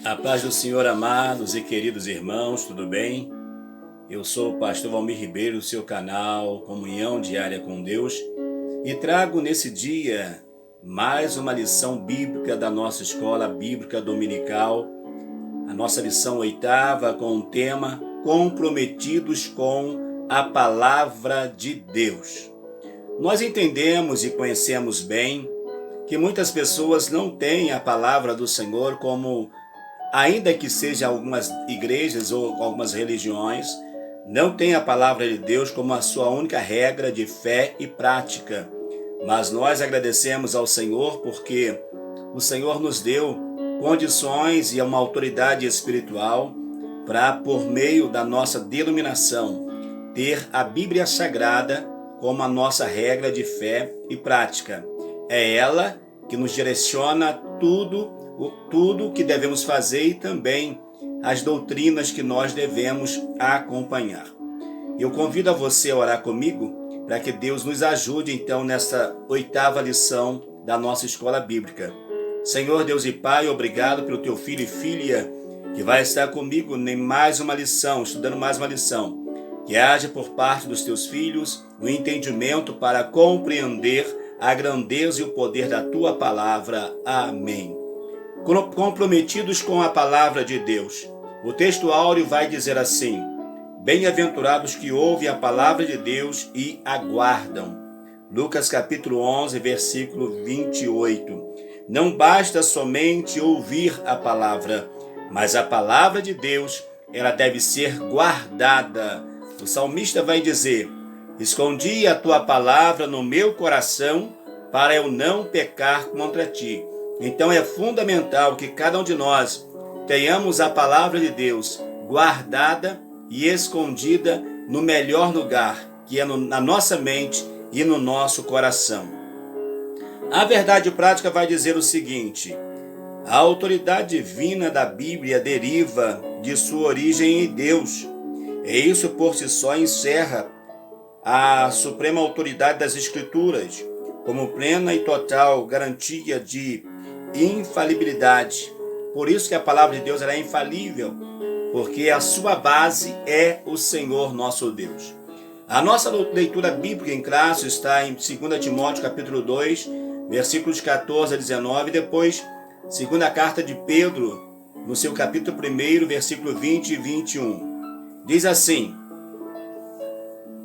A paz do Senhor, amados e queridos irmãos, tudo bem? Eu sou o pastor Valmir Ribeiro, seu canal Comunhão Diária com Deus, e trago nesse dia mais uma lição bíblica da nossa escola bíblica dominical, a nossa lição 8ª com o tema Comprometidos com a Palavra de Deus. Nós entendemos e conhecemos bem que muitas pessoas não têm a palavra do Senhor como, ainda que seja algumas igrejas ou algumas religiões, não tem a palavra de Deus como a sua única regra de fé e prática. Mas nós agradecemos ao Senhor porque o Senhor nos deu condições e uma autoridade espiritual para, por meio da nossa denominação, ter a Bíblia Sagrada como a nossa regra de fé e prática. É ela que nos direciona tudo o que devemos fazer e também as doutrinas que nós devemos acompanhar. Eu convido a você a orar comigo para que Deus nos ajude então nesta 8ª lição da nossa escola bíblica. Senhor Deus e Pai, obrigado pelo teu filho e filha que vai estar comigo em mais uma lição, estudando mais uma lição. Que haja por parte dos teus filhos o entendimento para compreender a grandeza e o poder da tua palavra. Amém. Comprometidos com a palavra de Deus. O texto áureo vai dizer assim: bem-aventurados que ouvem a palavra de Deus e aguardam. Lucas capítulo 11, versículo 28. Não basta somente ouvir a palavra, mas a palavra de Deus, ela deve ser guardada. O salmista vai dizer: escondi a tua palavra no meu coração para eu não pecar contra ti. Então é fundamental que cada um de nós tenhamos a palavra de Deus guardada e escondida no melhor lugar, que é na nossa mente e no nosso coração. A verdade prática vai dizer o seguinte: a autoridade divina da Bíblia deriva de sua origem em Deus. E isso por si só encerra a suprema autoridade das Escrituras, como plena e total garantia de infalibilidade. Por isso que a palavra de Deus é infalível, porque a sua base é o Senhor nosso Deus. A nossa leitura bíblica em classe está em 2 Timóteo capítulo 2, versículos 14 a 19, e depois 2ª carta de Pedro, no seu capítulo 1, versículo 20 e 21. Diz assim: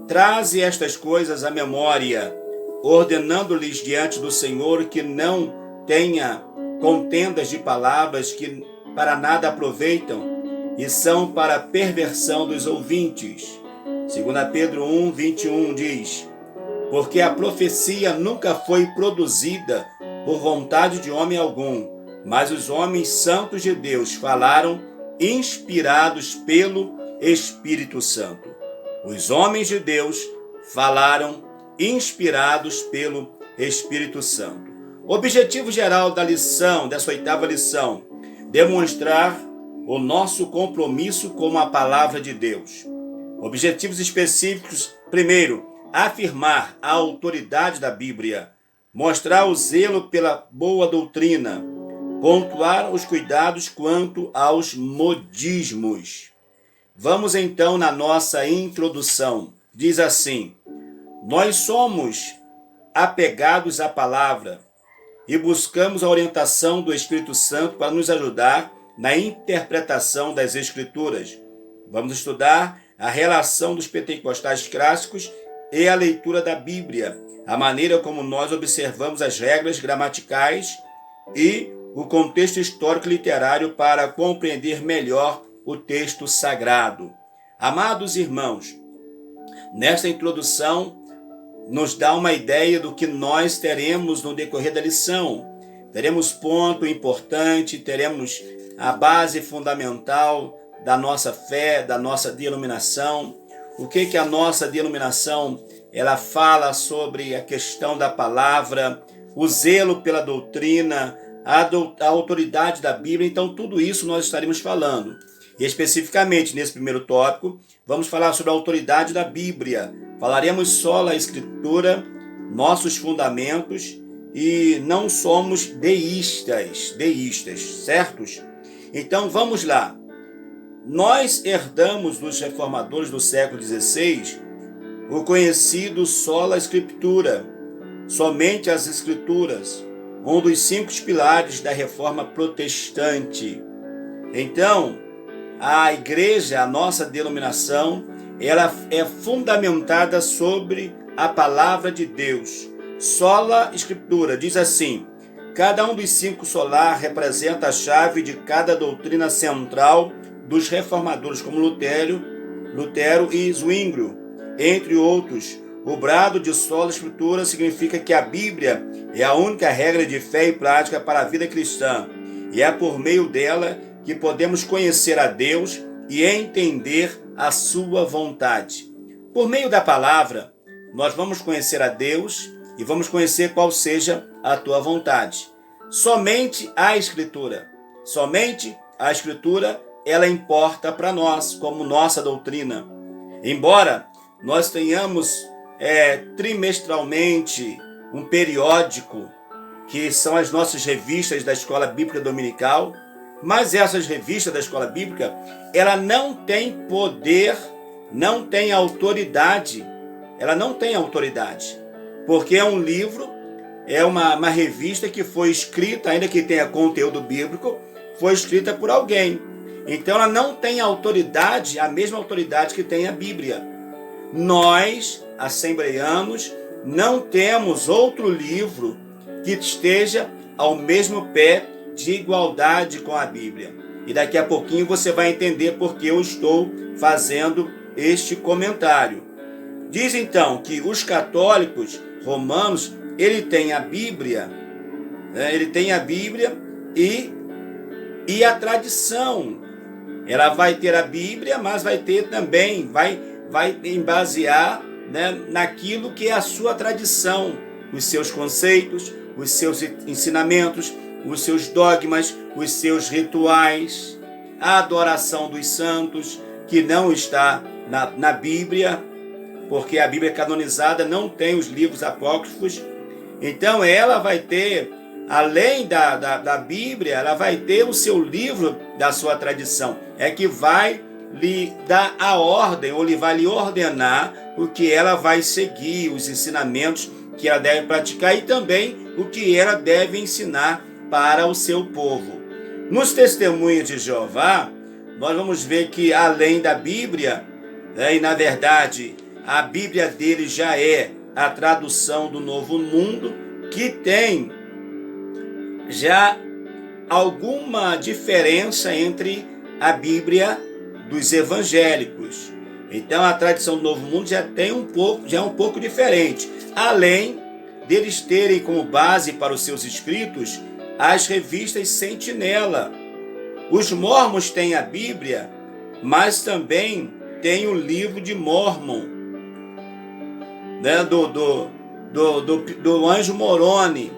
traze estas coisas à memória, ordenando-lhes diante do Senhor que não tenha contendas de palavras que para nada aproveitam e são para perversão dos ouvintes. 2 Pedro 1, 21 diz: porque a profecia nunca foi produzida por vontade de homem algum, mas os homens santos de Deus falaram inspirados pelo Espírito Santo. Os homens de Deus falaram inspirados pelo Espírito Santo. O objetivo geral da lição, dessa 8ª lição, demonstrar o nosso compromisso com a palavra de Deus. Objetivos específicos: primeiro, afirmar a autoridade da Bíblia, mostrar o zelo pela boa doutrina, pontuar os cuidados quanto aos modismos. Vamos então na nossa introdução. Diz assim: nós somos apegados à palavra e buscamos a orientação do Espírito Santo para nos ajudar na interpretação das Escrituras. Vamos estudar a relação dos pentecostais clássicos e a leitura da Bíblia, a maneira como nós observamos as regras gramaticais e o contexto histórico e literário para compreender melhor o texto sagrado. Amados irmãos, nesta introdução nos dá uma ideia do que nós teremos no decorrer da lição. Teremos ponto importante, teremos a base fundamental da nossa fé, da nossa denominação. O que a nossa denominação ela fala sobre a questão da palavra, o zelo pela doutrina, a autoridade da Bíblia. Então tudo isso nós estaremos falando. E especificamente nesse primeiro tópico, vamos falar sobre a autoridade da Bíblia. Falaremos só a Escritura, nossos fundamentos, e não somos deístas, certos? Então vamos lá. Nós herdamos dos reformadores do século XVI o conhecido sola scriptura, somente as escrituras, um dos 5 pilares da reforma protestante. Então, a igreja, a nossa denominação, ela é fundamentada sobre a palavra de Deus. Sola Escritura diz assim: cada um dos 5 solar representa a chave de cada doutrina central dos reformadores, como Lutero e Zwinglio, entre outros. O brado de sola Escritura significa que a Bíblia é a única regra de fé e prática para a vida cristã, e é por meio dela que podemos conhecer a Deus e entender a sua vontade. Por meio da palavra, nós vamos conhecer a Deus e vamos conhecer qual seja a tua vontade. Somente a Escritura, ela importa para nós como nossa doutrina. Embora nós tenhamos trimestralmente um periódico, que são as nossas revistas da Escola Bíblica Dominical, mas essas revistas da Escola Bíblica, ela não tem poder, não tem autoridade. Ela não tem autoridade, porque é um livro, é uma revista que foi escrita, ainda que tenha conteúdo bíblico, foi escrita por alguém. Então ela não tem autoridade, a mesma autoridade que tem a Bíblia. Nós, assembleianos, não temos outro livro que esteja ao mesmo pé de igualdade com a Bíblia. E daqui a pouquinho você vai entender por que eu estou fazendo este comentário. Diz então que os católicos romanos, ele tem a Bíblia, e a tradição. Ela vai ter a Bíblia, mas vai ter também, vai basear, naquilo que é a sua tradição, os seus conceitos, os seus ensinamentos, os seus dogmas, os seus rituais, a adoração dos santos, que não está na Bíblia, porque a Bíblia canonizada não tem os livros apócrifos. Então ela vai ter, além da Bíblia, ela vai ter o seu livro da sua tradição. É que vai lhe dar a ordem, ou vai lhe ordenar o que ela vai seguir, os ensinamentos que ela deve praticar e também o que ela deve ensinar para o seu povo. Nos Testemunhos de Jeová, nós vamos ver que além da Bíblia, e na verdade a Bíblia dele já é a tradução do Novo Mundo, que tem já alguma diferença entre a Bíblia dos evangélicos. Então a tradição do Novo Mundo já é um pouco diferente. Além deles terem como base para os seus escritos as revistas Sentinela. Os mormons têm a Bíblia, mas também tem o livro de Mórmon, do Anjo Moroni.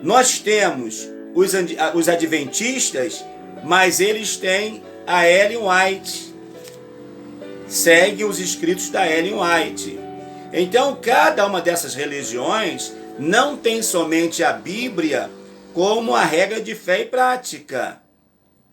Nós temos os adventistas, mas eles têm a Ellen White, segue os escritos da Ellen White. Então cada uma dessas religiões não tem somente a Bíblia como a regra de fé e prática.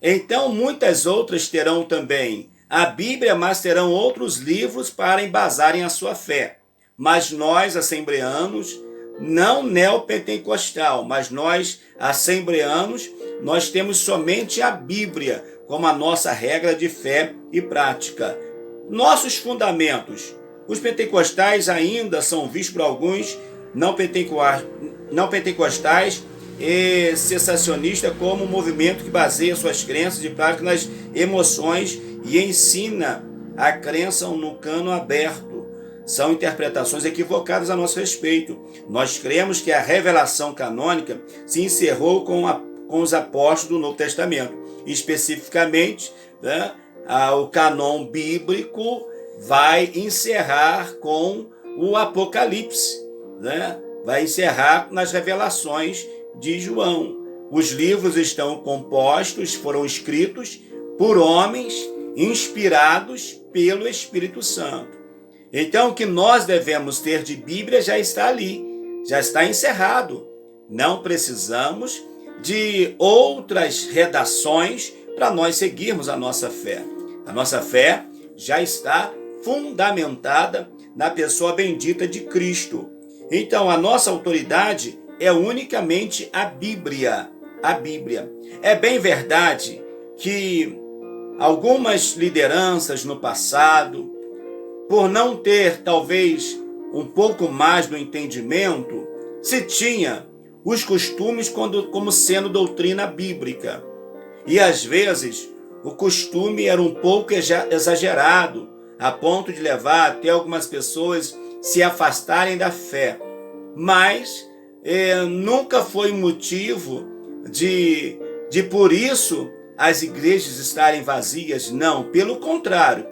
Então muitas outras terão também a Bíblia, mas terão outros livros para embasarem a sua fé. Mas nós, assembleanos, não neopentecostal, mas nós, assembleanos, nós temos somente a Bíblia como a nossa regra de fé e prática. Nossos fundamentos. Os pentecostais ainda são vistos por alguns não pentecostais e cessacionistas como um movimento que baseia suas crenças e práticas nas emoções e ensina a crença no cano aberto. São interpretações equivocadas a nosso respeito. Nós cremos que a revelação canônica se encerrou com os apóstolos do Novo Testamento. Especificamente, o canon bíblico vai encerrar com o Apocalipse, vai encerrar nas revelações de João. Os livros estão compostos, foram escritos por homens inspirados pelo Espírito Santo. Então, o que nós devemos ter de Bíblia já está ali, já está encerrado. Não precisamos de outras redações para nós seguirmos a nossa fé. A nossa fé já está fundamentada na pessoa bendita de Cristo. Então, a nossa autoridade é unicamente a Bíblia. A Bíblia. É bem verdade que algumas lideranças no passado, por não ter talvez um pouco mais do entendimento, se tinha os costumes como sendo doutrina bíblica. E às vezes o costume era um pouco exagerado, a ponto de levar até algumas pessoas se afastarem da fé. Mas nunca foi motivo de por isso as igrejas estarem vazias. Não, pelo contrário.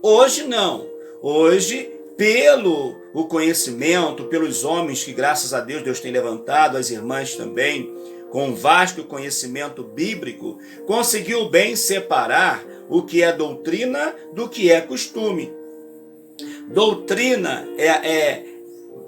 Hoje não. Hoje, pelo o conhecimento, pelos homens que graças a Deus tem levantado, as irmãs também, com um vasto conhecimento bíblico, conseguiu bem separar o que é doutrina do que é costume. Doutrina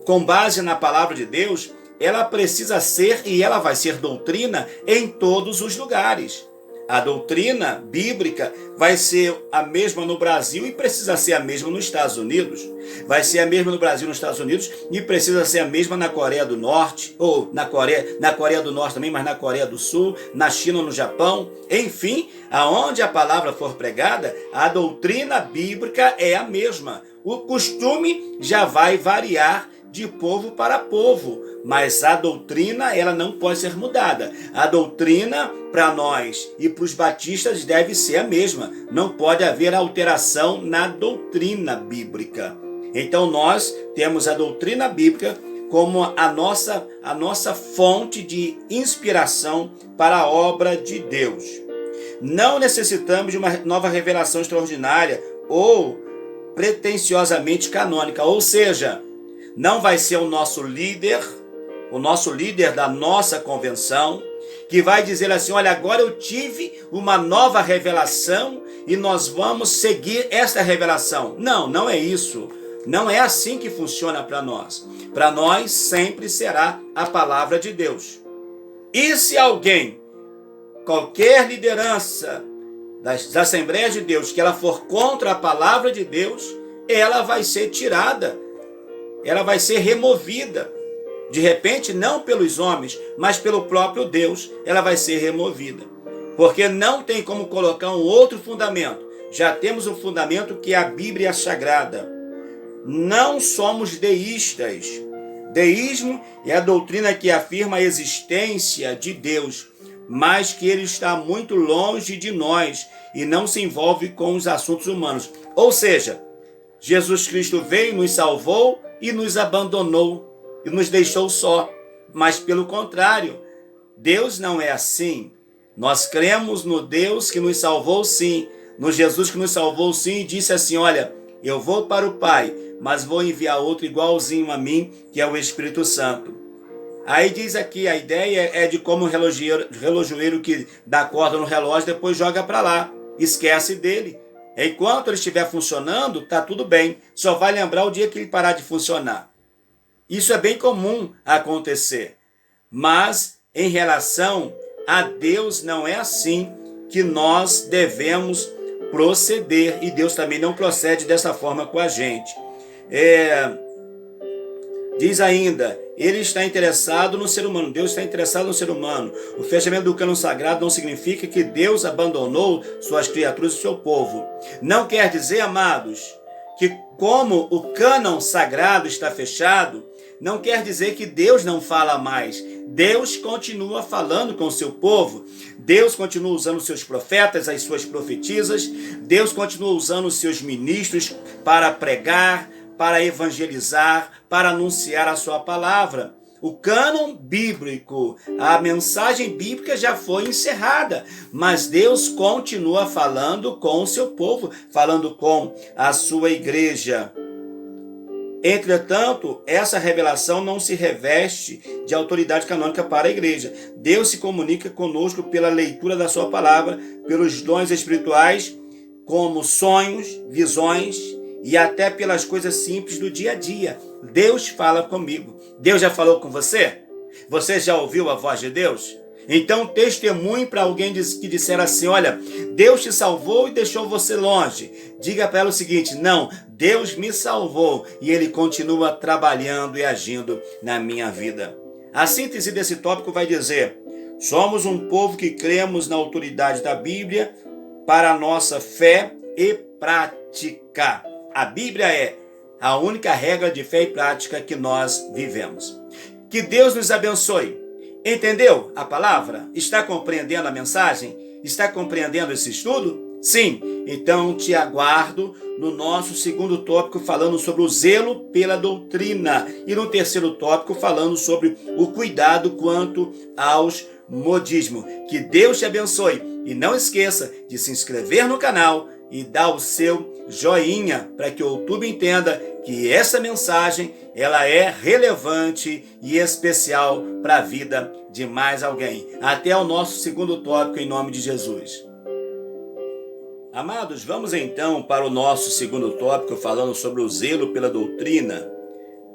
com base na palavra de Deus, ela precisa ser e ela vai ser doutrina em todos os lugares. A doutrina bíblica vai ser a mesma no Brasil e precisa ser a mesma nos Estados Unidos. Vai ser a mesma no Brasil e nos Estados Unidos e precisa ser a mesma na Coreia do Norte, ou na Coreia do Norte também, mas na Coreia do Sul, na China ou no Japão. Enfim, aonde a palavra for pregada, a doutrina bíblica é a mesma. O costume já vai variar de povo para povo, mas a doutrina ela não pode ser mudada. A doutrina para nós e para os batistas deve ser a mesma. Não pode haver alteração na doutrina bíblica. Então nós temos a doutrina bíblica como a nossa fonte de inspiração para a obra de Deus. Não necessitamos de uma nova revelação extraordinária ou pretensiosamente canônica, ou seja, não vai ser o nosso líder da nossa convenção, que vai dizer assim, olha, agora eu tive uma nova revelação e nós vamos seguir esta revelação. Não, não é isso. Não é assim que funciona para nós. Para nós sempre será a palavra de Deus. E se alguém, qualquer liderança das Assembleias de Deus, que ela for contra a palavra de Deus, ela vai ser tirada. Ela vai ser removida. De repente, não pelos homens, mas pelo próprio Deus, ela vai ser removida. Porque não tem como colocar um outro fundamento. Já temos um fundamento que é a Bíblia Sagrada. Não somos deístas. Deísmo é a doutrina que afirma a existência de Deus, mas que ele está muito longe de nós e não se envolve com os assuntos humanos. Ou seja, Jesus Cristo veio, nos salvou e nos abandonou e nos deixou só. Mas pelo contrário, Deus não é assim. Nós cremos no Deus que nos salvou sim, no Jesus que nos salvou sim, e disse assim, olha, eu vou para o Pai, mas vou enviar outro igualzinho a mim, que é o Espírito Santo. Aí diz aqui, a ideia é de como um relojoeiro que dá corda no relógio, depois joga para lá, esquece dele. Enquanto ele estiver funcionando, está tudo bem. Só vai lembrar o dia que ele parar de funcionar. Isso é bem comum acontecer. Mas, em relação a Deus, não é assim que nós devemos proceder. E Deus também não procede dessa forma com a gente. Diz ainda, ele está interessado no ser humano. Deus está interessado no ser humano. O fechamento do cânon sagrado não significa que Deus abandonou suas criaturas e seu povo. Não quer dizer, amados, que como o cânon sagrado está fechado, não quer dizer que Deus não fala mais. Deus continua falando com o seu povo. Deus continua usando os seus profetas, as suas profetisas. Deus continua usando os seus ministros para pregar, para evangelizar, para anunciar a sua palavra. O cânon bíblico, a mensagem bíblica já foi encerrada, mas Deus continua falando com o seu povo, falando com a sua igreja. Entretanto, essa revelação não se reveste de autoridade canônica para a igreja. Deus se comunica conosco pela leitura da sua palavra, pelos dons espirituais, como sonhos, visões e até pelas coisas simples do dia a dia. Deus fala comigo. Deus já falou com você? Você já ouviu a voz de Deus? Então testemunhe para alguém que disser assim, olha, Deus te salvou e deixou você longe. Diga para ela o seguinte, não, Deus me salvou e Ele continua trabalhando e agindo na minha vida. A síntese desse tópico vai dizer, somos um povo que cremos na autoridade da Bíblia para a nossa fé e prática. A Bíblia é a única regra de fé e prática que nós vivemos. Que Deus nos abençoe. Entendeu a palavra? Está compreendendo a mensagem? Está compreendendo esse estudo? Sim, então te aguardo no nosso segundo tópico falando sobre o zelo pela doutrina e no terceiro tópico falando sobre o cuidado quanto aos modismos. Que Deus te abençoe e não esqueça de se inscrever no canal e dar o seu joinha para que o YouTube entenda que essa mensagem ela é relevante e especial para a vida de mais alguém. Até o nosso segundo tópico em nome de Jesus. Amados, vamos então para o nosso segundo tópico falando sobre o zelo pela doutrina.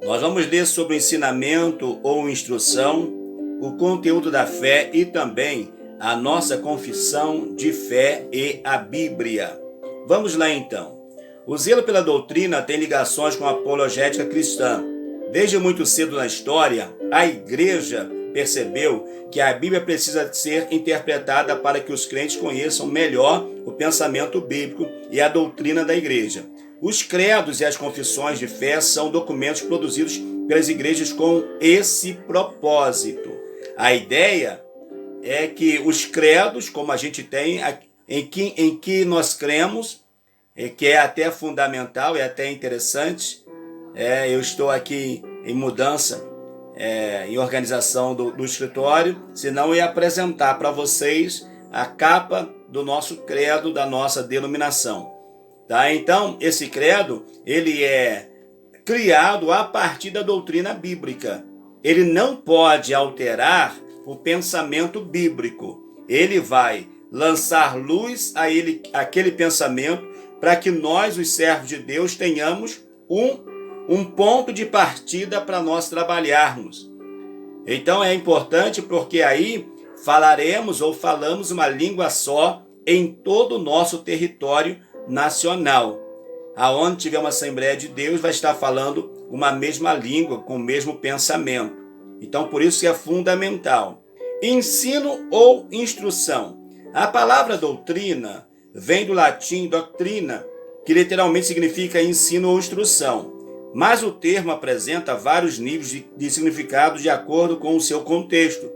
Nós vamos ler sobre o ensinamento ou instrução, o conteúdo da fé e também a nossa confissão de fé e a Bíblia. Vamos lá então. O zelo pela doutrina tem ligações com a apologética cristã. Desde muito cedo na história, a igreja percebeu que a Bíblia precisa ser interpretada para que os crentes conheçam melhor o pensamento bíblico e a doutrina da igreja. Os credos e as confissões de fé são documentos produzidos pelas igrejas com esse propósito. A ideia é que os credos, como a gente tem, em que nós cremos, que é até fundamental, é até interessante. Eu estou aqui em mudança, em organização do escritório, senão eu ia apresentar para vocês a capa do nosso credo, da nossa denominação. Tá? Então, esse credo, ele é criado a partir da doutrina bíblica. Ele não pode alterar o pensamento bíblico. Ele vai lançar luz aquele pensamento para que nós, os servos de Deus, tenhamos um ponto de partida para nós trabalharmos. Então é importante porque aí falaremos ou falamos uma língua só em todo o nosso território nacional. Aonde tiver uma Assembleia de Deus vai estar falando uma mesma língua, com o mesmo pensamento. Então por isso que é fundamental. Ensino ou instrução. A palavra doutrina vem do latim doctrina, que literalmente significa ensino ou instrução. Mas o termo apresenta vários níveis de significado de acordo com o seu contexto.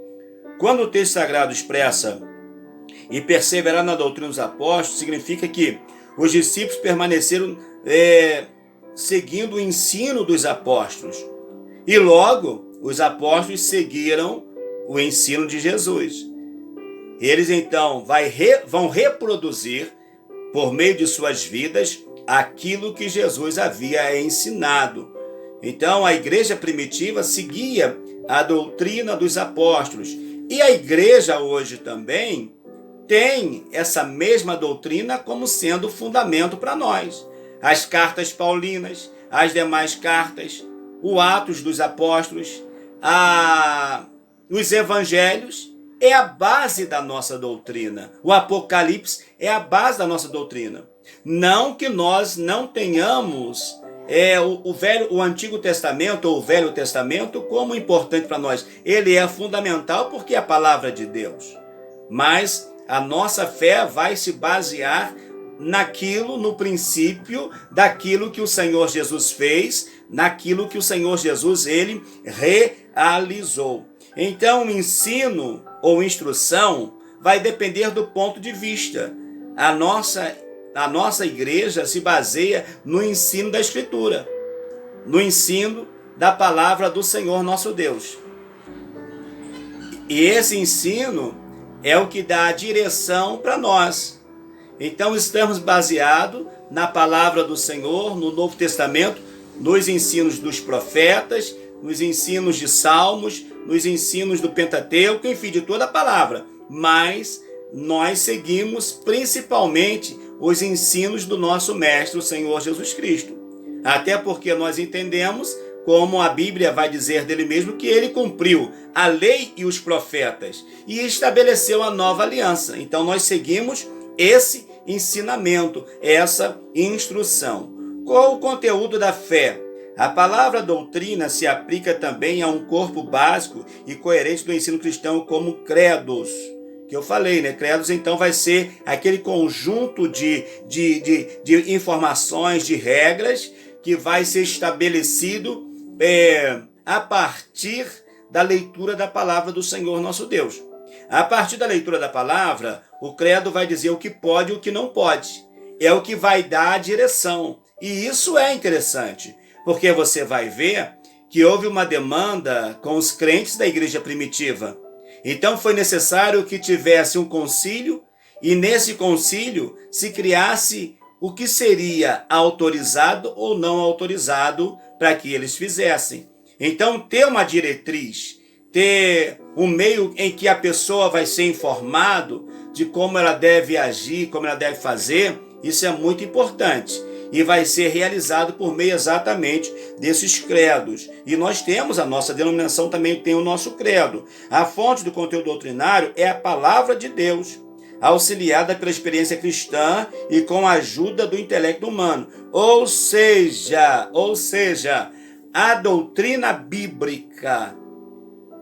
Quando o texto sagrado expressa e perseverar na doutrina dos apóstolos, significa que os discípulos permaneceram seguindo o ensino dos apóstolos. E logo, os apóstolos seguiram o ensino de Jesus. Eles então vão reproduzir, por meio de suas vidas, aquilo que Jesus havia ensinado. Então a igreja primitiva seguia a doutrina dos apóstolos. E a igreja hoje também tem essa mesma doutrina como sendo fundamento para nós. As cartas paulinas, as demais cartas, o Atos dos Apóstolos, os evangelhos, é a base da nossa doutrina. O Apocalipse é a base da nossa doutrina. Não que nós não tenhamos o Antigo Testamento ou o Velho Testamento como importante para nós. Ele é fundamental porque é a palavra de Deus. Mas a nossa fé vai se basear no princípio daquilo que o Senhor Jesus fez, naquilo que o Senhor Jesus ele realizou. Então, o ensino ou instrução vai depender do ponto de vista. A nossa igreja se baseia no ensino da Escritura, no ensino da palavra do Senhor nosso Deus. E esse ensino é o que dá a direção para nós. Então, estamos baseados na palavra do Senhor, no Novo Testamento, nos ensinos dos profetas, nos ensinos de Salmos, nos ensinos do Pentateuco, enfim, de toda a palavra. Mas nós seguimos principalmente os ensinos do nosso Mestre, o Senhor Jesus Cristo. Até porque nós entendemos como a Bíblia vai dizer dele mesmo, que ele cumpriu a lei e os profetas e estabeleceu a nova aliança. Então nós seguimos esse ensinamento, essa instrução. Qual o conteúdo da fé? A palavra doutrina se aplica também a um corpo básico e coerente do ensino cristão, como credos, que eu falei, né? Credos, então, vai ser aquele conjunto de informações, de regras, que vai ser estabelecido a partir da leitura da palavra do Senhor nosso Deus. A partir da leitura da palavra, o credo vai dizer o que pode e o que não pode. É o que vai dar a direção. E isso é interessante, porque você vai ver que houve uma demanda com os crentes da igreja primitiva. Então foi necessário que tivesse um concílio, e nesse concílio se criasse o que seria autorizado ou não autorizado para que eles fizessem. Então ter uma diretriz, ter um meio em que a pessoa vai ser informado de como ela deve agir, como ela deve fazer, isso é muito importante. E vai ser realizado por meio exatamente desses credos. E nós temos, a nossa denominação também tem o nosso credo. A fonte do conteúdo doutrinário é a palavra de Deus, auxiliada pela experiência cristã e com a ajuda do intelecto humano. Ou seja, a doutrina bíblica,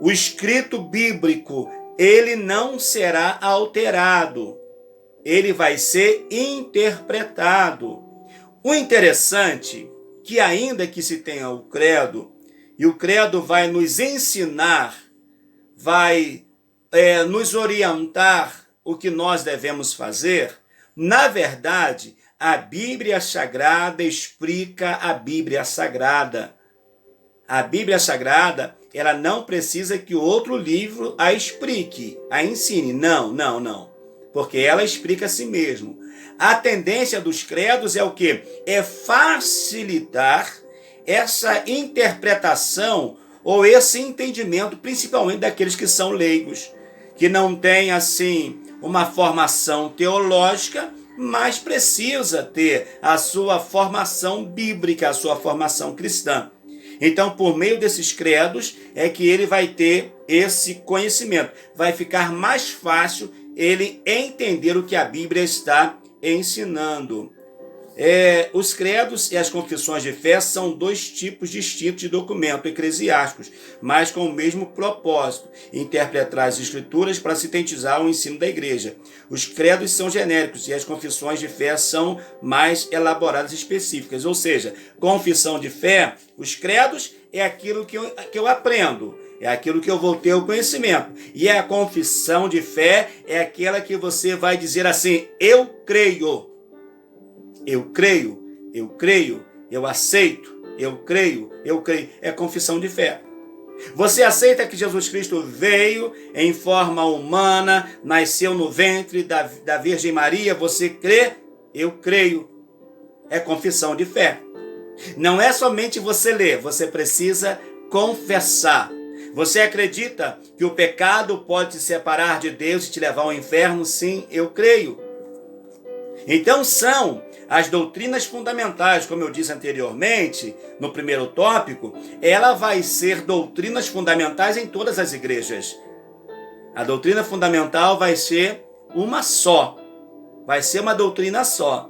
o escrito bíblico, ele não será alterado. Ele vai ser interpretado. O interessante é que ainda que se tenha o credo, e o credo vai nos ensinar, vai nos orientar o que nós devemos fazer, na verdade, a Bíblia Sagrada explica a Bíblia Sagrada. A Bíblia Sagrada, ela não precisa que outro livro a explique, a ensine. Não. Porque ela explica a si mesmo. A tendência dos credos é o quê? É facilitar essa interpretação ou esse entendimento, principalmente daqueles que são leigos, que não têm, assim, uma formação teológica, mas precisa ter a sua formação bíblica, a sua formação cristã. Então, por meio desses credos, é que ele vai ter esse conhecimento. Vai ficar mais fácil ele entender o que a Bíblia está ensinando. Os credos e as confissões de fé são dois tipos distintos de documento eclesiásticos, mas com o mesmo propósito: interpretar as escrituras para sintetizar o ensino da igreja. Os credos são genéricos e as confissões de fé são mais elaboradas e específicas. Ou seja, confissão de fé, os credos é aquilo que eu aprendo, é aquilo que eu vou ter o conhecimento. E a confissão de fé é aquela que você vai dizer assim: eu creio. Eu creio, eu aceito, eu creio. É confissão de fé. Você aceita que Jesus Cristo veio em forma humana, nasceu no ventre da Virgem Maria, você crê? Eu creio. É confissão de fé. Não é somente você ler, você precisa confessar. Você acredita que o pecado pode te separar de Deus e te levar ao inferno? Sim, eu creio. Então são as doutrinas fundamentais, como eu disse anteriormente, no primeiro tópico, ela vai ser doutrinas fundamentais em todas as igrejas. A doutrina fundamental vai ser uma só, vai ser uma doutrina só.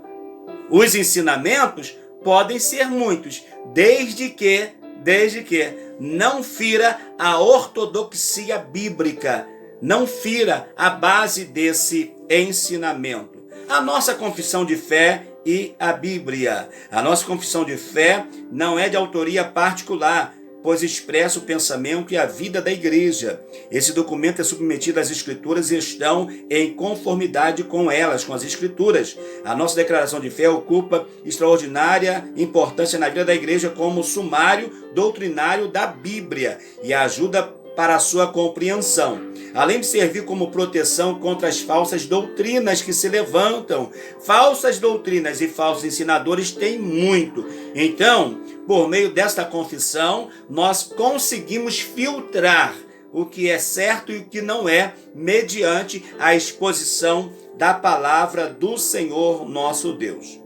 Os ensinamentos podem ser muitos, desde que não fira a ortodoxia bíblica, não fira a base desse ensinamento. A nossa confissão de fé e a Bíblia. A nossa confissão de fé não é de autoria particular, pois expressa o pensamento e a vida da igreja. Esse documento é submetido às Escrituras e estão em conformidade com elas, com as Escrituras. A nossa declaração de fé ocupa extraordinária importância na vida da igreja como sumário doutrinário da Bíblia e ajuda para a sua compreensão, além de servir como proteção contra as falsas doutrinas que se levantam. Falsas doutrinas e falsos ensinadores têm muito. Então, por meio desta confissão, nós conseguimos filtrar o que é certo e o que não é, mediante a exposição da palavra do Senhor nosso Deus.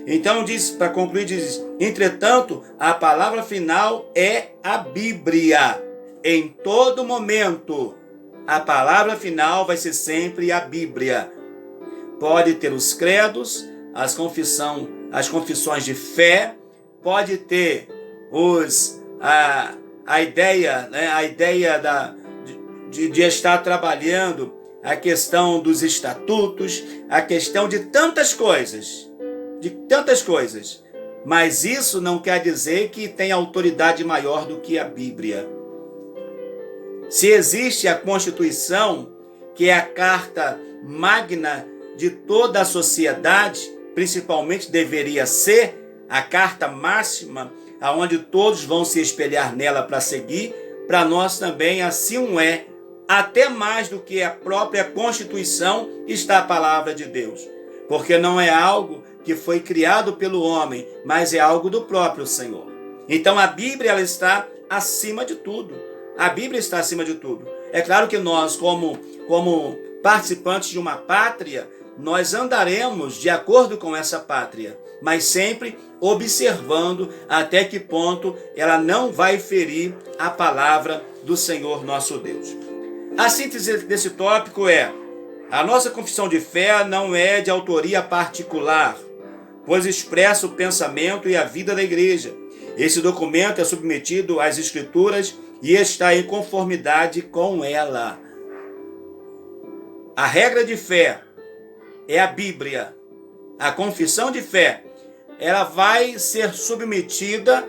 Então diz, para concluir, diz: entretanto, a palavra final é a Bíblia. Em todo momento, a palavra final vai ser sempre a Bíblia. Pode ter os credos, as confissões de fé, pode ter a ideia, né, de estar trabalhando a questão dos estatutos, a questão de tantas coisas, mas isso não quer dizer que tem autoridade maior do que a Bíblia. Se existe a Constituição, que é a carta magna de toda a sociedade, principalmente deveria ser a carta máxima, aonde todos vão se espelhar nela para seguir, para nós também assim o é. Até mais do que a própria Constituição está a palavra de Deus, porque não é algo que foi criado pelo homem, mas é algo do próprio Senhor. Então a Bíblia, ela está acima de tudo. A Bíblia está acima de tudo. É claro que nós, como participantes de uma pátria, nós andaremos de acordo com essa pátria, mas sempre observando até que ponto ela não vai ferir a palavra do Senhor nosso Deus. A síntese desse tópico é: a nossa confissão de fé não é de autoria particular, pois expressa o pensamento e a vida da igreja. Esse documento é submetido às Escrituras e está em conformidade com ela. A regra de fé é a Bíblia. A confissão de fé, ela vai ser submetida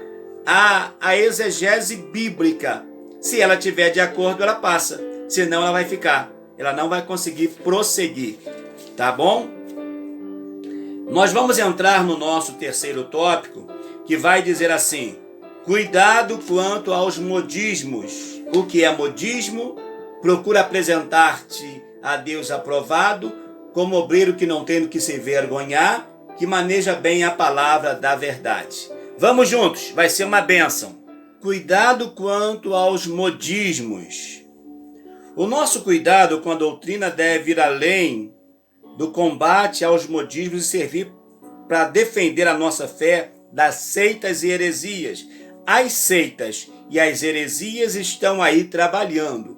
à exegese bíblica. Se ela estiver de acordo, ela passa. Senão ela vai ficar. Ela não vai conseguir prosseguir. Tá bom? Nós vamos entrar no nosso terceiro tópico, que vai dizer assim: cuidado quanto aos modismos. O que é modismo? Procura apresentar-te a Deus aprovado, como obreiro que não tem do que se envergonhar, que maneja bem a palavra da verdade. Vamos juntos, vai ser uma bênção. Cuidado quanto aos modismos. O nosso cuidado com a doutrina deve ir além do combate aos modismos e servir para defender a nossa fé das seitas e heresias. As seitas e as heresias estão aí trabalhando.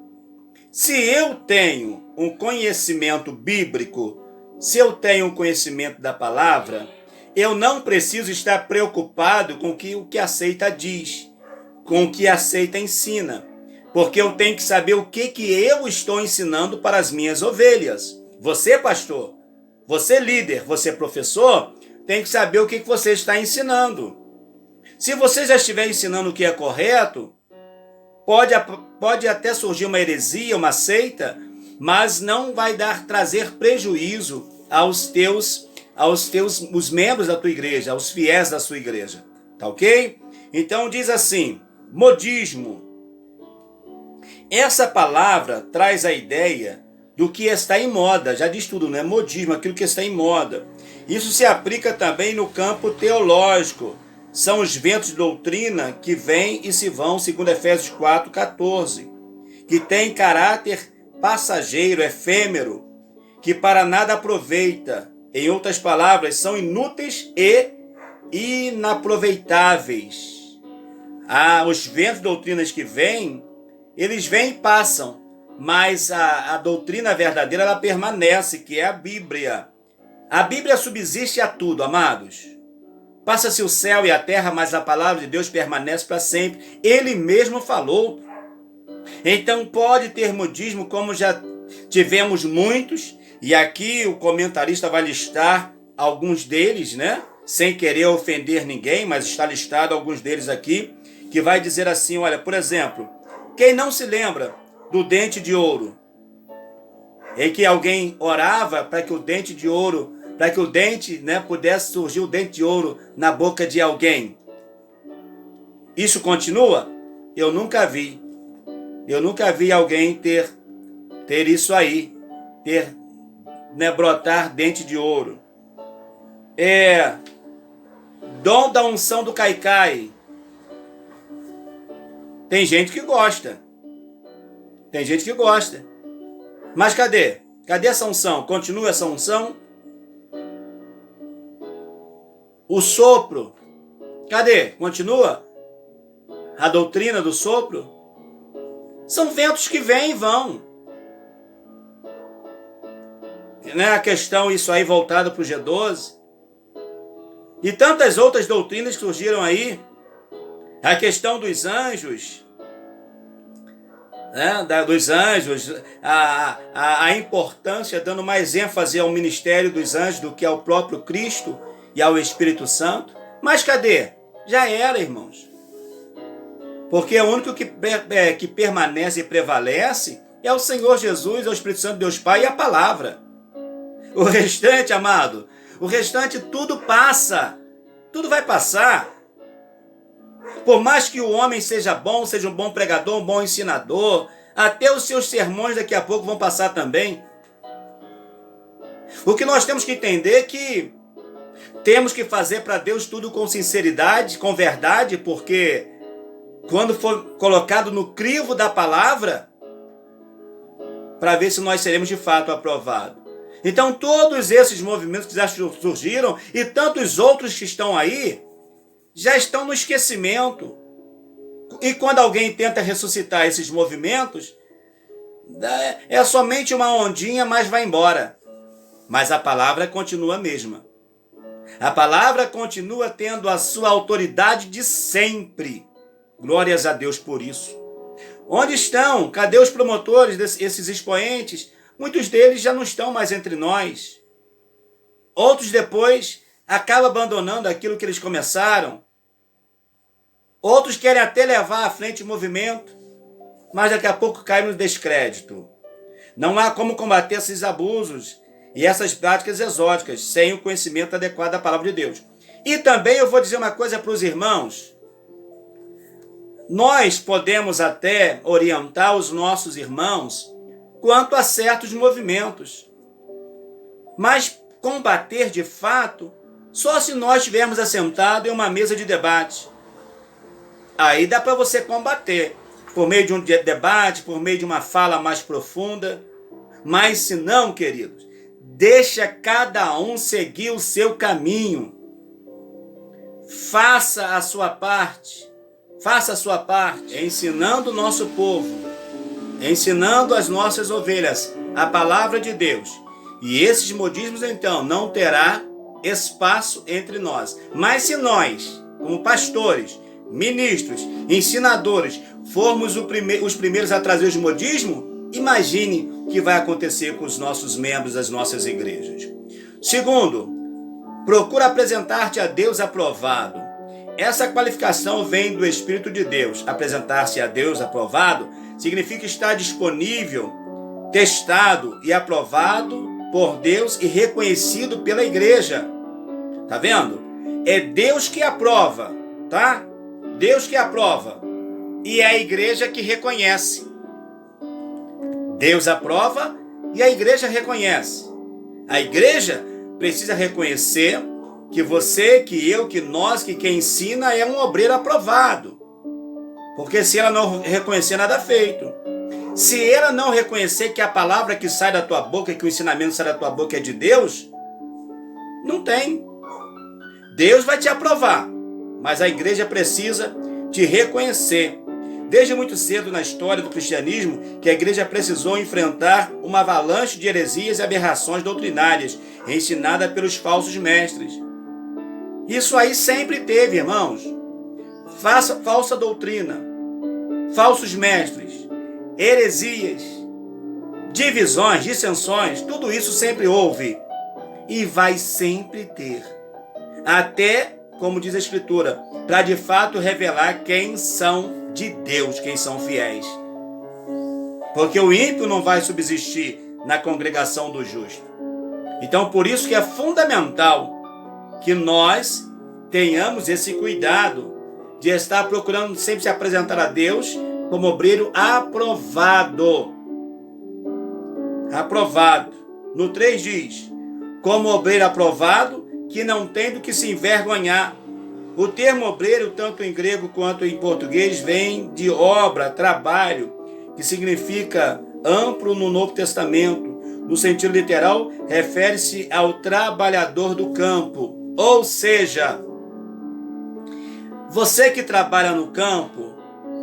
Se eu tenho um conhecimento bíblico, se eu tenho um conhecimento da palavra, eu não preciso estar preocupado com o que a seita diz, com o que a seita ensina, porque eu tenho que saber o que eu estou ensinando para as minhas ovelhas. Você, pastor, você líder, você professor, tem que saber o que você está ensinando. Se você já estiver ensinando o que é correto, pode até surgir uma heresia, uma seita, mas não vai trazer prejuízo os membros da tua igreja, aos fiéis da sua igreja. Tá ok? Então diz assim: modismo. Essa palavra traz a ideia do que está em moda. Já diz tudo, né? Modismo, aquilo que está em moda. Isso se aplica também no campo teológico. São os ventos de doutrina que vêm e se vão, segundo Efésios 4,14, que tem caráter passageiro, efêmero, que para nada aproveita. Em outras palavras, são inúteis e inaproveitáveis. Os ventos de doutrinas que vêm, eles vêm e passam, mas a doutrina verdadeira, ela permanece, que é a Bíblia. A Bíblia subsiste a tudo, amados. Passa-se o céu e a terra, mas a palavra de Deus permanece para sempre. Ele mesmo falou. Então pode ter modismo, como já tivemos muitos, e aqui o comentarista vai listar alguns deles, né? Sem querer ofender ninguém, mas está listado alguns deles aqui, que vai dizer assim, olha, por exemplo, quem não se lembra do dente de ouro? Em que alguém orava para que o dente de ouro, para que o dente, né, pudesse surgir o dente de ouro na boca de alguém. Isso continua? Eu nunca vi. Eu nunca vi alguém ter isso aí, né, brotar dente de ouro. Dom da unção do caicai. Tem gente que gosta. Tem gente que gosta. Mas cadê? Cadê essa unção? Continua essa unção? O sopro, cadê? Continua? A doutrina do sopro? São ventos que vêm e vão. Não é a questão isso aí voltado para o G12? E tantas outras doutrinas que surgiram aí. A questão dos anjos, né? Dos anjos, a importância, dando mais ênfase ao ministério dos anjos do que ao próprio Cristo e ao Espírito Santo. Mas cadê? Já era, irmãos. Porque o único que permanece e prevalece é o Senhor Jesus, é o Espírito Santo, Deus Pai e a palavra. O restante, amado, o restante tudo passa. Tudo vai passar. Por mais que o homem seja um bom pregador, um bom ensinador, até os seus sermões daqui a pouco vão passar também. O que nós temos que entender é que temos que fazer para Deus tudo com sinceridade, com verdade, porque quando for colocado no crivo da palavra, para ver se nós seremos de fato aprovados. Então todos esses movimentos que já surgiram e tantos outros que estão aí, já estão no esquecimento. E quando alguém tenta ressuscitar esses movimentos, é somente uma ondinha, mas vai embora. Mas a palavra continua a mesma. A palavra continua tendo a sua autoridade de sempre. Glórias a Deus por isso. Onde estão? Cadê os promotores desses expoentes? Muitos deles já não estão mais entre nós. Outros depois acabam abandonando aquilo que eles começaram. Outros querem até levar à frente o movimento, mas daqui a pouco caem no descrédito. Não há como combater esses abusos e essas práticas exóticas sem o conhecimento adequado da palavra de Deus. E também eu vou dizer uma coisa para os irmãos. Nós podemos até orientar os nossos irmãos quanto a certos movimentos, mas combater de fato só se nós estivermos assentados em uma mesa de debate. Aí dá para você combater, por meio de um debate, por meio de uma fala mais profunda. Mas se não, queridos, deixa cada um seguir o seu caminho. Faça a sua parte. Faça a sua parte, ensinando o nosso povo, ensinando as nossas ovelhas a palavra de Deus. E esses modismos, então, não terá espaço entre nós. Mas se nós, como pastores, ministros, ensinadores, formos os primeiros a trazer os modismos, imagine o que vai acontecer com os nossos membros das nossas igrejas. Segundo, procura apresentar-te a Deus aprovado. Essa qualificação vem do Espírito de Deus. Apresentar-se a Deus aprovado significa estar disponível, testado e aprovado por Deus e reconhecido pela igreja. Tá vendo? É Deus que aprova, tá? Deus que aprova. E é a igreja que reconhece. Deus aprova e a igreja reconhece. A igreja precisa reconhecer que você, que eu, que nós, que quem ensina é um obreiro aprovado. Porque se ela não reconhecer, nada feito. Se ela não reconhecer que a palavra que sai da tua boca, que o ensinamento que sai da tua boca é de Deus, não tem. Deus vai te aprovar, mas a igreja precisa te reconhecer. Desde muito cedo na história do cristianismo, que a igreja precisou enfrentar uma avalanche de heresias e aberrações doutrinárias, ensinada pelos falsos mestres. Isso aí sempre teve, irmãos. Falsa doutrina, falsos mestres, heresias, divisões, dissensões, tudo isso sempre houve e vai sempre ter. Até, como diz a Escritura, para de fato revelar quem são de Deus, quem são fiéis. Porque o ímpio não vai subsistir na congregação do justo. Então, por isso que é fundamental que nós tenhamos esse cuidado de estar procurando sempre se apresentar a Deus como obreiro aprovado. Aprovado. No 3 diz, como obreiro aprovado, que não tem do que se envergonhar. O termo obreiro, tanto em grego quanto em português, vem de obra, trabalho, que significa amplo no Novo Testamento. No sentido literal, refere-se ao trabalhador do campo. Ou seja, você que trabalha no campo,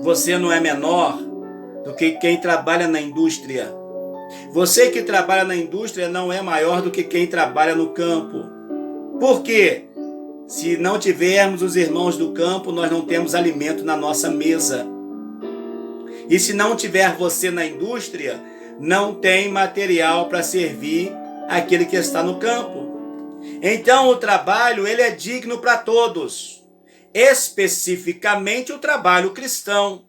você não é menor do que quem trabalha na indústria. Você que trabalha na indústria não é maior do que quem trabalha no campo. Por quê? Se não tivermos os irmãos do campo, nós não temos alimento na nossa mesa. E se não tiver você na indústria, não tem material para servir aquele que está no campo. Então o trabalho ele é digno para todos, especificamente o trabalho cristão.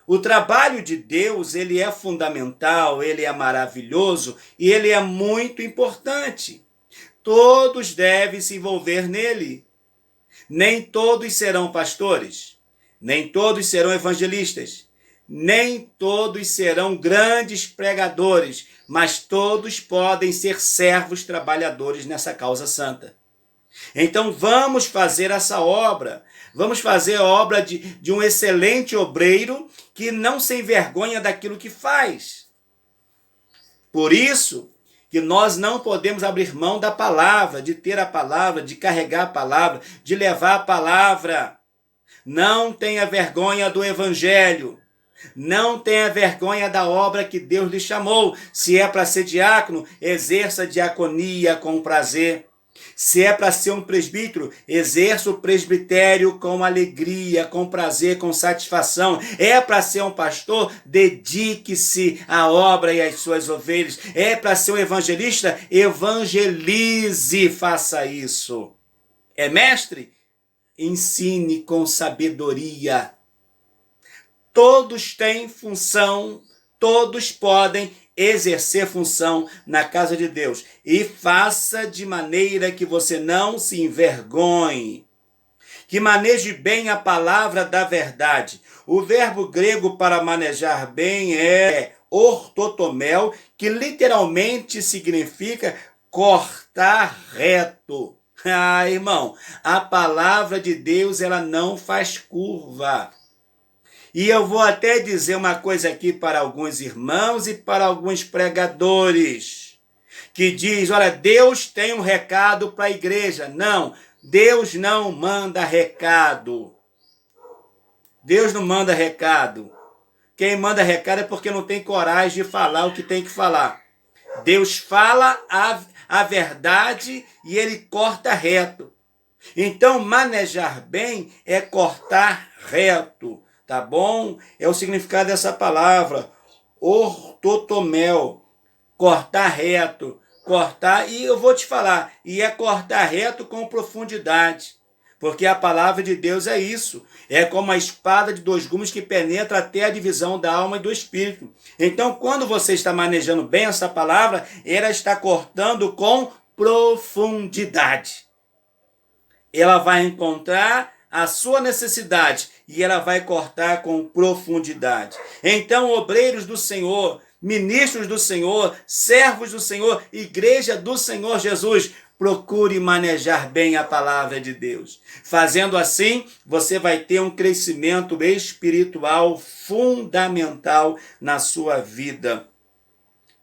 O trabalho de Deus ele é fundamental, ele é maravilhoso e ele é muito importante. Todos devem se envolver nele. Nem todos serão pastores, nem todos serão evangelistas, nem todos serão grandes pregadores, mas todos podem ser servos trabalhadores nessa causa santa. Então vamos fazer essa obra, vamos fazer a obra de um excelente obreiro que não se envergonha daquilo que faz. Por isso que nós não podemos abrir mão da palavra, de ter a palavra, de carregar a palavra, de levar a palavra. Não tenha vergonha do evangelho. Não tenha vergonha da obra que Deus lhe chamou. Se é para ser diácono, exerça a diaconia com prazer. Se é para ser um presbítero, exerça o presbitério com alegria, com prazer, com satisfação. É para ser um pastor, dedique-se à obra e às suas ovelhas. É para ser um evangelista, evangelize, faça isso. É mestre? Ensine com sabedoria. Todos têm função, todos podem exercer função na casa de Deus. E faça de maneira que você não se envergonhe. Que maneje bem a palavra da verdade. O verbo grego para manejar bem é ortotomel, que literalmente significa cortar reto. Ah, irmão, a palavra de Deus ela não faz curva. E eu vou até dizer uma coisa aqui para alguns irmãos e para alguns pregadores, que diz, olha, Deus tem um recado para a igreja. Não, Deus não manda recado. Deus não manda recado. Quem manda recado é porque não tem coragem de falar o que tem que falar. Deus fala a verdade e ele corta reto. Então, manejar bem é cortar reto. Tá bom? É o significado dessa palavra. Ortotomel. Cortar reto. Cortar, e eu vou te falar, e é cortar reto com profundidade. Porque a palavra de Deus é isso. É como a espada de dois gumes que penetra até a divisão da alma e do espírito. Então, quando você está manejando bem essa palavra, ela está cortando com profundidade. Ela vai encontrar a sua necessidade e ela vai cortar com profundidade. Então, obreiros do Senhor, ministros do Senhor, servos do Senhor, igreja do Senhor Jesus, procure manejar bem a palavra de Deus. Fazendo assim, você vai ter um crescimento espiritual fundamental na sua vida.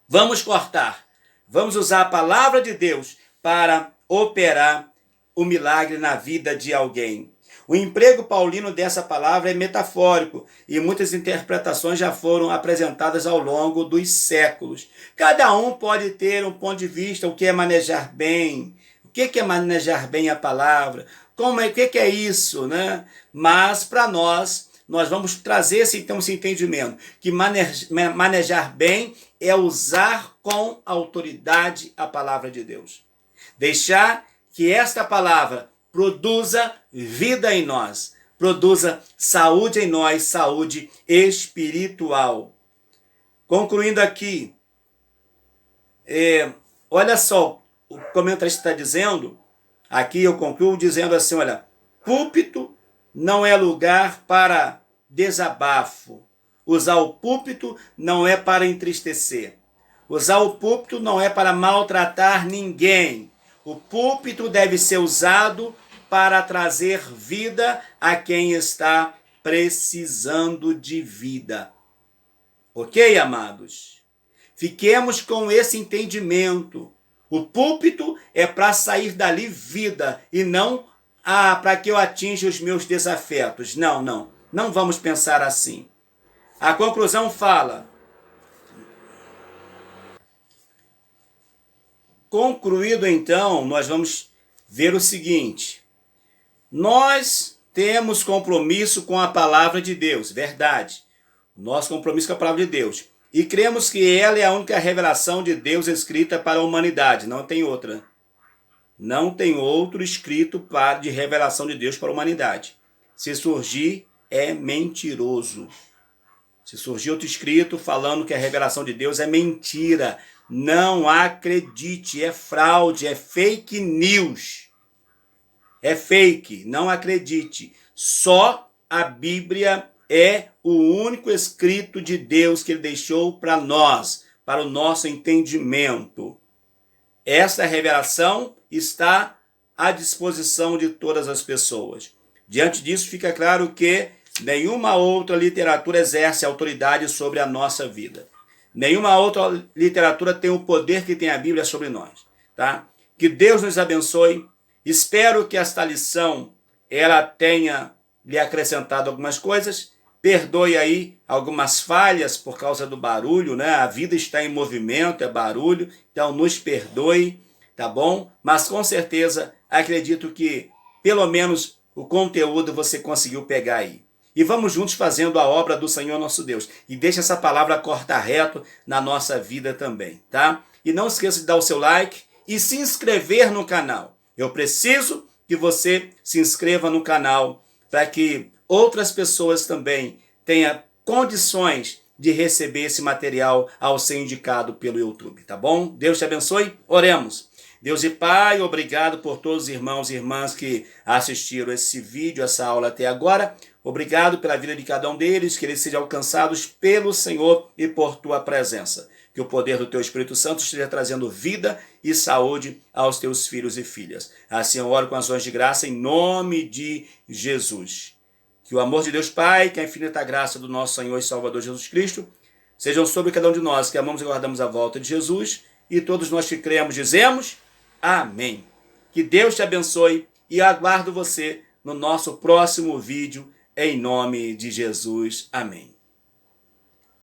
Vamos cortar. Vamos usar a palavra de Deus para operar o milagre na vida de alguém. O emprego paulino dessa palavra é metafórico e muitas interpretações já foram apresentadas ao longo dos séculos. Cada um pode ter um ponto de vista, o que é manejar bem, o que é manejar bem a palavra, o que é isso, né? Mas para nós vamos trazer esse entendimento, que manejar bem é usar com autoridade a palavra de Deus. Deixar que esta palavra produza vida em nós, produza saúde em nós, saúde espiritual. Concluindo aqui, olha só, o comentarista está dizendo, aqui eu concluo dizendo assim, olha, púlpito não é lugar para desabafo, usar o púlpito não é para entristecer, usar o púlpito não é para maltratar ninguém, o púlpito deve ser usado para trazer vida a quem está precisando de vida. Ok, amados? Fiquemos com esse entendimento. O púlpito é para sair dali vida e não para que eu atinja os meus desafetos. Não, não. Não vamos pensar assim. A conclusão fala: concluído então, nós vamos ver o seguinte: nós temos compromisso com a palavra de Deus, verdade. Nosso compromisso com a palavra de Deus. E cremos que ela é a única revelação de Deus escrita para a humanidade, não tem outra. Não tem outro escrito de revelação de Deus para a humanidade. Se surgir, é mentiroso. Se surgir outro escrito falando que a revelação de Deus é mentira, não acredite, é fraude, é fake news. É fake, não acredite. Só a Bíblia é o único escrito de Deus que ele deixou para nós, para o nosso entendimento. Essa revelação está à disposição de todas as pessoas. Diante disso, fica claro que nenhuma outra literatura exerce autoridade sobre a nossa vida. Nenhuma outra literatura tem o poder que tem a Bíblia sobre nós. Tá? Que Deus nos abençoe. Espero que esta lição ela tenha lhe acrescentado algumas coisas. Perdoe aí algumas falhas por causa do barulho, né? A vida está em movimento, é barulho, então nos perdoe, tá bom? Mas com certeza acredito que pelo menos o conteúdo você conseguiu pegar aí. E vamos juntos fazendo a obra do Senhor nosso Deus. E deixa essa palavra cortar reto na nossa vida também, tá? E não esqueça de dar o seu like e se inscrever no canal. Eu preciso que você se inscreva no canal para que outras pessoas também tenham condições de receber esse material ao ser indicado pelo YouTube, tá bom? Deus te abençoe. Oremos. Deus e Pai, obrigado por todos os irmãos e irmãs que assistiram esse vídeo, essa aula até agora. Obrigado pela vida de cada um deles, que eles sejam alcançados pelo Senhor e por tua presença. Que o poder do teu Espírito Santo esteja trazendo vida e saúde aos teus filhos e filhas. Assim eu oro com ações de graça em nome de Jesus. Que o amor de Deus Pai, que a infinita graça do nosso Senhor e Salvador Jesus Cristo, sejam sobre cada um de nós que amamos e guardamos a volta de Jesus, e todos nós que cremos dizemos amém. Que Deus te abençoe e aguardo você no nosso próximo vídeo, em nome de Jesus. Amém.